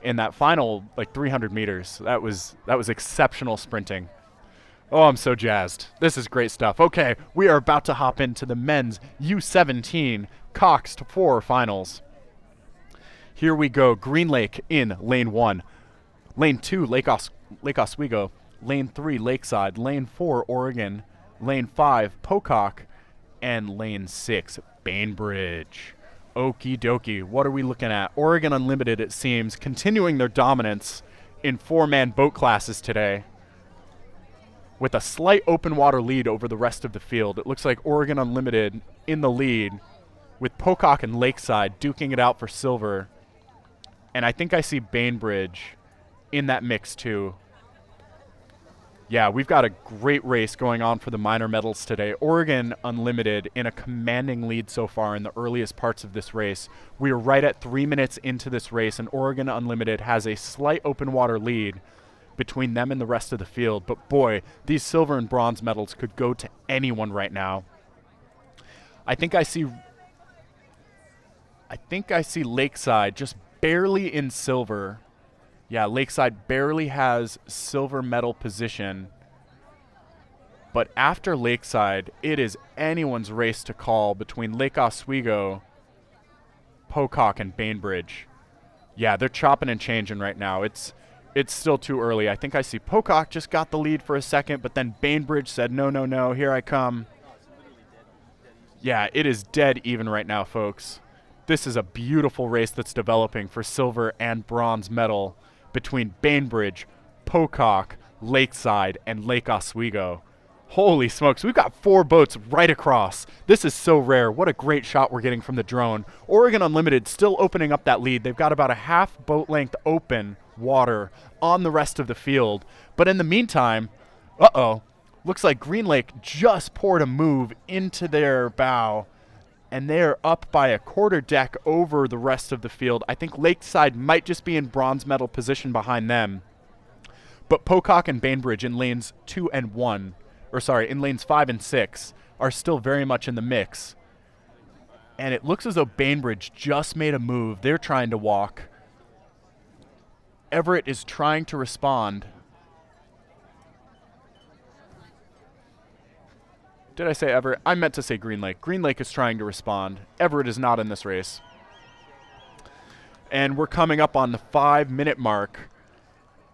in that final like 300 meters. That was exceptional sprinting. Oh, I'm so jazzed. This is great stuff. Okay, we are about to hop into the men's U17 Coxed 4 finals. Here we go. Green Lake in lane 1. Lane 2, Lake Oswego. Lane 3, Lakeside. Lane 4, Oregon. Lane 5, Pocock. And lane 6, Bainbridge. Okie dokie. What are we looking at? Oregon Unlimited, it seems, continuing their dominance in 4-man boat classes today, with a slight open water lead over the rest of the field. It looks like Oregon Unlimited in the lead, with Pocock and Lakeside duking it out for silver. And I think I see Bainbridge in that mix too. Yeah, we've got a great race going on for the minor medals today. Oregon Unlimited in a commanding lead so far in the earliest parts of this race. We are right at 3 minutes into this race, and Oregon Unlimited has a slight open water lead between them and the rest of the field. But boy, these silver and bronze medals could go to anyone right now. I think I see Lakeside just barely in silver. Yeah, Lakeside barely has silver medal position. But after Lakeside, it is anyone's race to call between Lake Oswego, Pocock, and Bainbridge. Yeah, they're chopping and changing right now. It's still too early. I think I see Pocock just got the lead for a second, but then Bainbridge said, no, no, no, here I come. Yeah, it is dead even right now, folks. This is a beautiful race that's developing for silver and bronze medal between Bainbridge, Pocock, Lakeside, and Lake Oswego. Holy smokes, we've got 4 boats right across. This is so rare. What a great shot we're getting from the drone. Oregon Unlimited still opening up that lead. They've got about a half boat length open water on the rest of the field. But in the meantime, looks like Green Lake just poured a move into their bow, and they're up by a quarter deck over the rest of the field. I think Lakeside might just be in bronze medal position behind them. But Pocock and Bainbridge in lanes 2 and 1, or sorry, in lanes 5 and 6, are still very much in the mix. And it looks as though Bainbridge just made a move. They're trying to walk. Everett is trying to respond. Did I say Everett? I meant to say Green Lake. Green Lake is trying to respond. Everett is not in this race. And we're coming up on the 5-minute mark.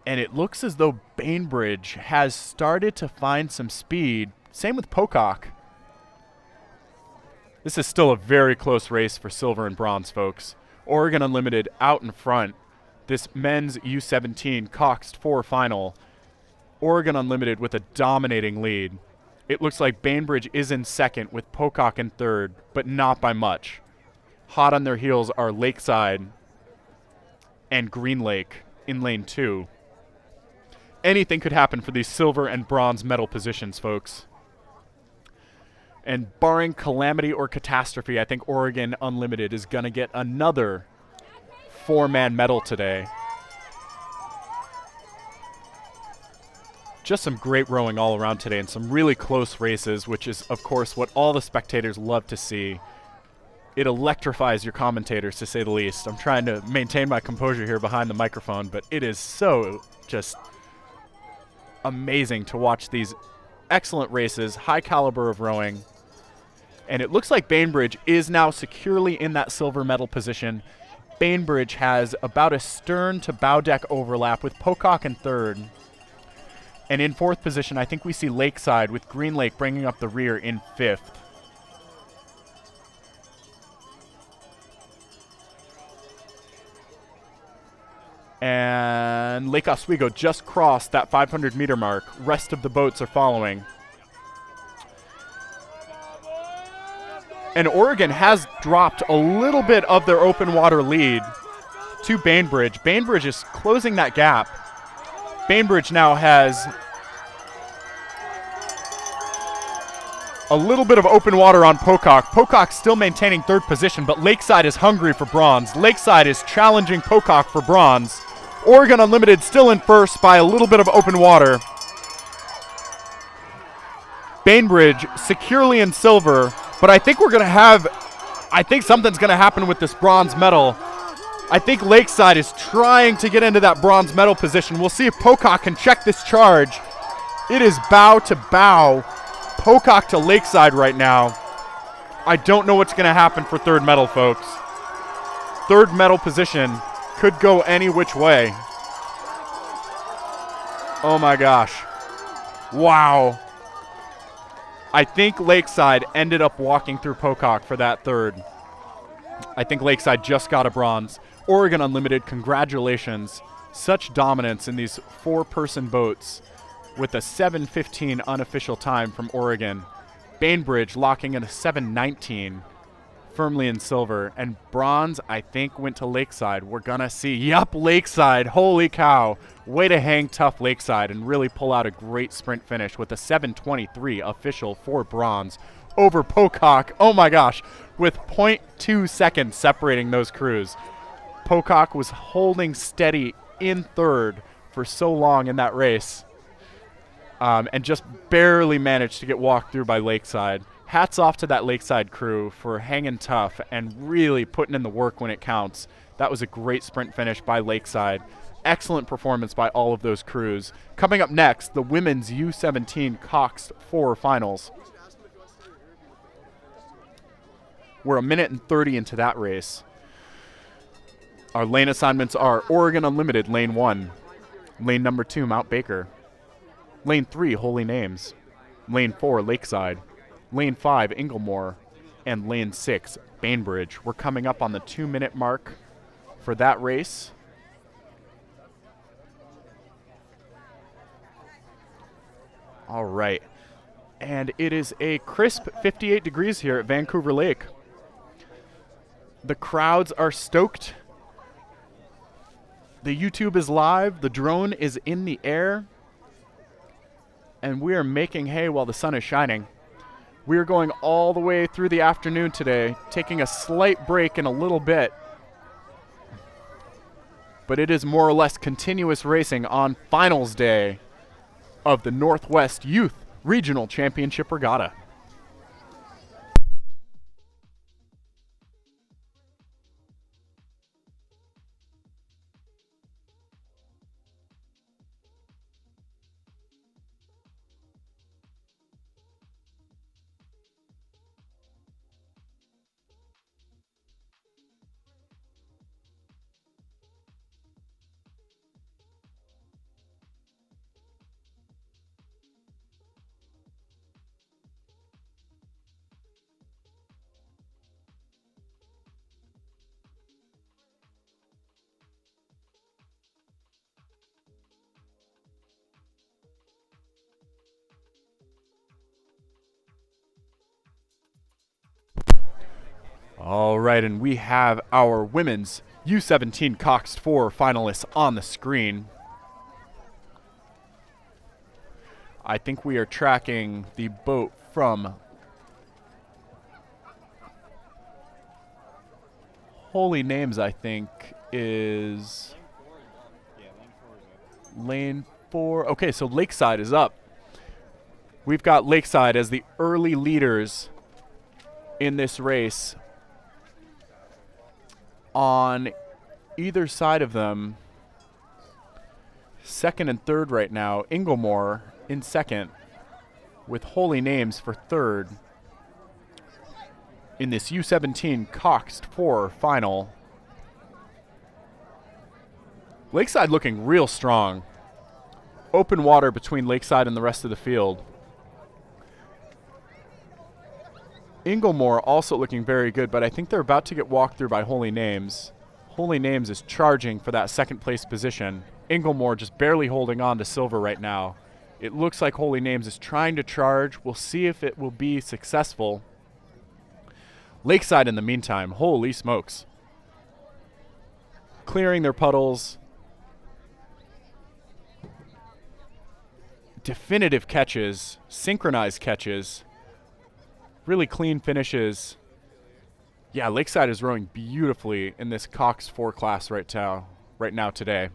And it looks as though Bainbridge has started to find some speed. Same with Pocock. This is still a very close race for silver and bronze, folks. Oregon Unlimited out in front. This men's U17 Coxed 4 final. Oregon Unlimited with a dominating lead. It looks like Bainbridge is in second with Pocock in third, but not by much. Hot on their heels are Lakeside and Green Lake in lane 2. Anything could happen for these silver and bronze medal positions, folks. And barring calamity or catastrophe, I think Oregon Unlimited is going to get another 4-man medal today. Just some great rowing all around today and some really close races, which is, of course, what all the spectators love to see. It electrifies your commentators, to say the least. I'm trying to maintain my composure here behind the microphone, but it is so just amazing to watch these excellent races, high caliber of rowing. And it looks like Bainbridge is now securely in that silver medal position. Bainbridge has about a stern to bow deck overlap with Pocock in third. And in fourth position, I think we see Lakeside with Green Lake bringing up the rear in fifth. And Lake Oswego just crossed that 500-meter mark. Rest of the boats are following. And Oregon has dropped a little bit of their open water lead to Bainbridge. Bainbridge is closing that gap. Bainbridge now has a little bit of open water on Pocock. Pocock still maintaining third position, but Lakeside is hungry for bronze. Lakeside is challenging Pocock for bronze. Oregon Unlimited still in first by a little bit of open water. Bainbridge securely in silver, but I think something's going to happen with this bronze medal. I think Lakeside is trying to get into that bronze medal position. We'll see if Pocock can check this charge. It is bow to bow. Pocock to Lakeside right now. I don't know what's going to happen for third medal, folks. Third medal position could go any which way. Oh my gosh. Wow. I think Lakeside ended up walking through Pocock for that third. I think Lakeside just got a bronze. Oregon Unlimited, congratulations. Such dominance in these four-person boats with a 7:15 unofficial time from Oregon. Bainbridge locking in a 7:19, firmly in silver. And bronze, I think, went to Lakeside. We're going to see. Yup, Lakeside. Holy cow. Way to hang tough, Lakeside, and really pull out a great sprint finish with a 7:23 official for bronze over Pocock. Oh my gosh, with 0.2 seconds separating those crews. Pocock was holding steady in third for so long in that race, and just barely managed to get walked through by Lakeside. Hats off to that Lakeside crew for hanging tough and really putting in the work when it counts. That was a great sprint finish by Lakeside. Excellent performance by all of those crews. Coming up next, the women's U17 Cox 4 finals. We're a minute and 30 into that race. Our lane assignments are Oregon Unlimited, lane 1. Lane number 2, Mount Baker. Lane 3, Holy Names. Lane 4, Lakeside. Lane 5, Inglemore. And lane 6, Bainbridge. We're coming up on the 2-minute mark for that race. All right. And it is a crisp 58 degrees here at Vancouver Lake. The crowds are stoked. The YouTube is live. The drone is in the air. And we are making hay while the sun is shining. We are going all the way through the afternoon today, taking a slight break in a little bit. But it is more or less continuous racing on finals day of the Northwest Youth Regional Championship Regatta. All right, and we have our women's U17 Cox 4 finalists on the screen. I think we are tracking the boat from Holy Names, I think, is lane 4. Okay, so Lakeside is up. We've got Lakeside as the early leaders in this race. On either side of them, second and third right now, Inglemore in second with Holy Names for third in this U17 Cox 4 final. Lakeside looking real strong. Open water between Lakeside and the rest of the field. Inglemore also looking very good, but I think they're about to get walked through by Holy Names. Holy Names is charging for that second place position. Inglemore just barely holding on to silver right now. It looks like Holy Names is trying to charge. We'll see if it will be successful. Lakeside in the meantime, holy smokes. Clearing their puddles. Definitive catches, synchronized catches. Really clean finishes. Yeah, Lakeside is rowing beautifully in this Cox 4 class right now today.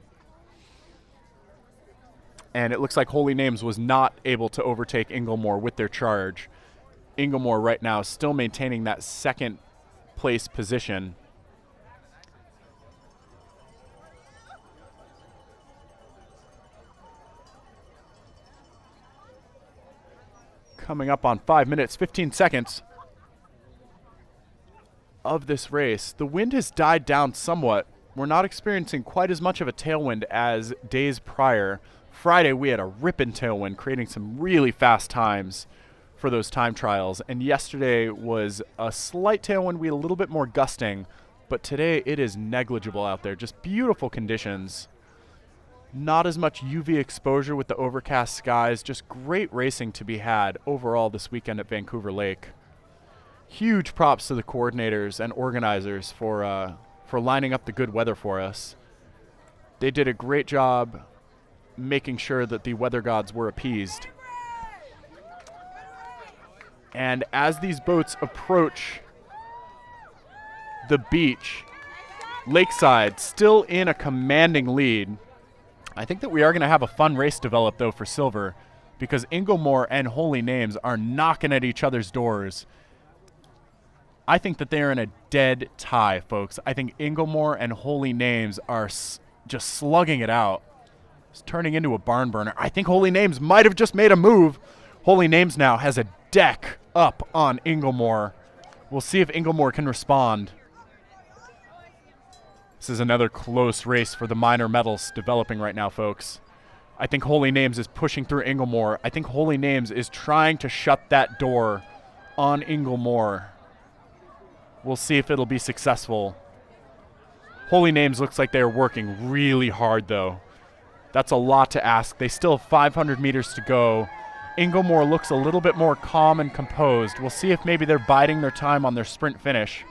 And it looks like Holy Names was not able to overtake Inglemore with their charge. Inglemore right now still maintaining that second place position. Coming up on 5 minutes, 15 seconds of this race. The wind has died down somewhat. We're not experiencing quite as much of a tailwind as days prior. Friday, we had a ripping tailwind, creating some really fast times for those time trials. And yesterday was a slight tailwind. We had a little bit more gusting, but today it is negligible out there. Just beautiful conditions. Not as much UV exposure with the overcast skies. Just great racing to be had overall this weekend at Vancouver Lake. Huge props to the coordinators and organizers for lining up the good weather for us. They did a great job making sure that the weather gods were appeased. And as these boats approach the beach, Lakeside still in a commanding lead. I think that we are going to have a fun race develop, though, for silver, because Inglemore and Holy Names are knocking at each other's doors. I think that they're in a dead tie, folks. I think Inglemore and Holy Names are just slugging it out. It's turning into a barn burner. I think Holy Names might have just made a move. Holy Names now has a deck up on Inglemore. We'll see if Inglemore can respond. This is another close race for the minor medals developing right now, folks. I think Holy Names is pushing through Inglemore. I think Holy Names is trying to shut that door on Inglemore. We'll see if it'll be successful. Holy Names looks like they're working really hard, though. That's a lot to ask. They still have 500 meters to go. Inglemore looks a little bit more calm and composed. We'll see if maybe they're biding their time on their sprint finish,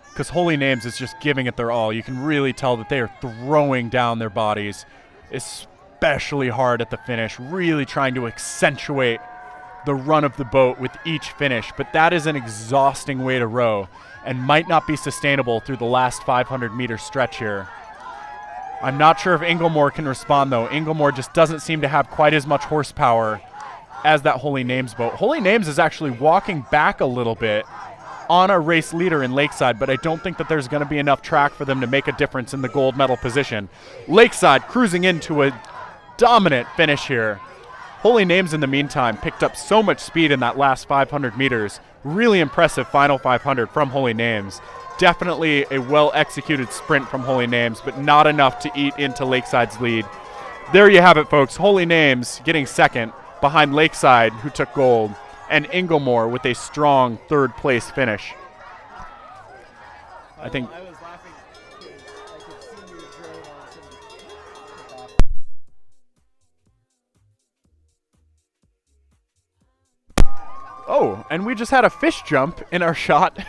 because Holy Names is just giving it their all. You can really tell that they are throwing down their bodies, especially hard at the finish, really trying to accentuate the run of the boat with each finish. But that is an exhausting way to row and might not be sustainable through the last 500-meter stretch here. I'm not sure if Inglemore can respond, though. Inglemore just doesn't seem to have quite as much horsepower as that Holy Names boat. Holy Names is actually walking back a little bit on a race leader in Lakeside, but I don't think that there's going to be enough track for them to make a difference in the gold medal position. Lakeside cruising into a dominant finish here. Holy Names, in the meantime, picked up so much speed in that last 500 meters. Really impressive final 500 from Holy Names. Definitely a well-executed sprint from Holy Names, but not enough to eat into Lakeside's lead. There you have it, folks. Holy Names getting second behind Lakeside, who took gold, and Inglemore with a strong third-place finish. I think... Oh, and we just had a fish jump in our shot.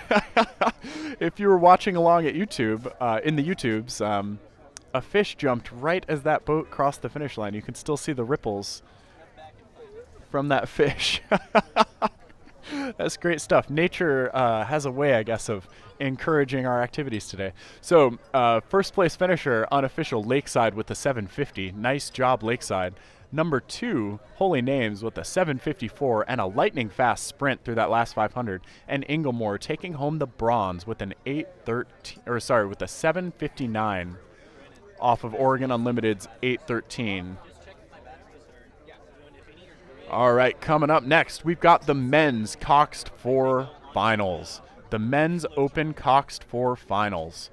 If you were watching along at YouTube, in the YouTubes, a fish jumped right as that boat crossed the finish line. You can still see the ripples from that fish. That's great stuff. Nature has a way, I guess, of encouraging our activities today. So, first place finisher, unofficial, Lakeside with the 750. Nice job, Lakeside. Number 2, Holy Names with a 754 and a lightning fast sprint through that last 500. And Inglemore taking home the bronze with an with a 759 off of Oregon Unlimited's 813. All right, coming up next, we've got the men's Coxed 4 finals. The men's Open Coxed 4 finals.